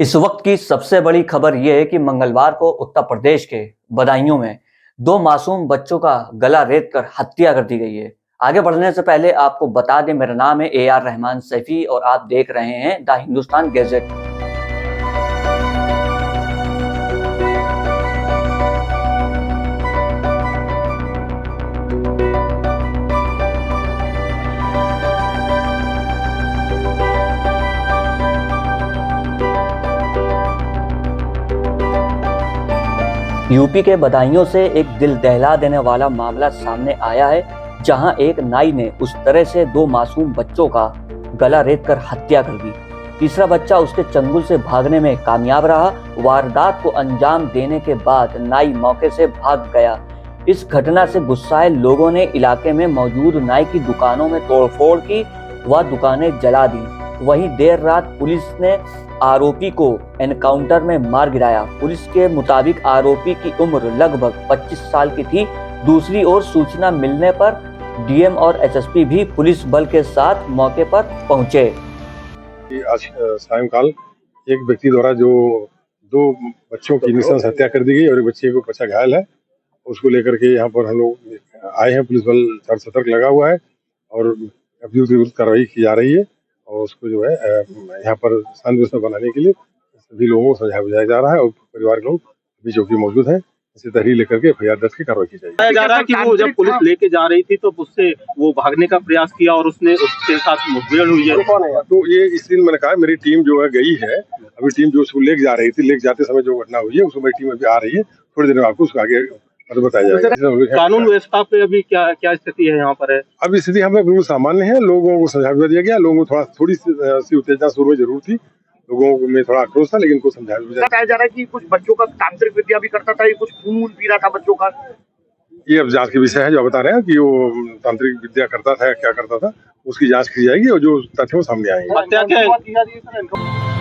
इस वक्त की सबसे बड़ी खबर यह है कि मंगलवार को उत्तर प्रदेश के बदायूं में दो मासूम बच्चों का गला रेत कर हत्या कर दी गई है। आगे बढ़ने से पहले आपको बता दें, मेरा नाम है AR रहमान सैफी और आप देख रहे हैं द हिंदुस्तान गैजेट। यूपी के बदायूं से एक दिल दहला देने वाला मामला सामने आया है, जहां एक नाई ने उस तरह से दो मासूम बच्चों का गला रेत कर हत्या कर दी। तीसरा बच्चा उसके चंगुल से भागने में कामयाब रहा। वारदात को अंजाम देने के बाद नाई मौके से भाग गया। इस घटना से गुस्साए लोगों ने इलाके में मौजूद नाई की दुकानों में तोड़फोड़ की व दुकानें जला दी। वहीं देर रात पुलिस ने आरोपी को एनकाउंटर में मार गिराया। पुलिस के मुताबिक आरोपी की उम्र लगभग 25 साल की थी। दूसरी ओर सूचना मिलने पर DM और SSP भी पुलिस बल के साथ मौके पर पहुंचे। आज सायंकाल एक व्यक्ति द्वारा जो दो बच्चों की नृशंस हत्या कर दी गई और एक बच्चे को बच्चा घायल है, उसको लेकर के यहाँ पर हम लोग आए हैं। पुलिस बल चार सतर्क लगा हुआ है और अभियुक्त विरुद्ध कार्रवाई की जा रही है और उसको जो है यहाँ पर शांति व्यवस्था बनाने के लिए सभी लोगों को समझाया बुझाया जा रहा है और परिवार के लोग अभी चौकी मौजूद है। इसे तहरीर लेकर के FIR दर्ज की कार्रवाई की जाएगी। बताया जा रहा है कि वो जब पुलिस लेके जा रही थी तो उससे वो भागने का प्रयास किया और उसने उसके साथ मुठभेड़ हुई है। तो ये इस दिन मैंने कहा मेरी टीम जो है गई है, अभी टीम जो उसको लेके जा रही थी, लेके जाते समय जो घटना हुई है उसको मेरी टीम अभी आ रही है। थोड़ी देर में आपको उसको आगे बताया जाएगा। कानून व्यवस्था पे अभी क्या स्थिति है यहाँ पर है? अब स्थिति हम लोग बिल्कुल सामान्य है। लोगों को समझा दिया गया। लोगों को थोड़ी सी उत्तेजना शुरू में जरूर थी, लोगों में थोड़ा आक्रोश था, लेकिन को समझाया बताया जा रहा है कि कुछ बच्चों का तांत्रिक विद्या भी करता था, ये कुछ खून पी रहा था बच्चों का। ये अब जांच के विषय है। जो बता रहे हैं कि वो तांत्रिक विद्या करता था, क्या करता था, उसकी जांच की जाएगी और जो तथ्य सामने आएंगे। हत्या क्या है?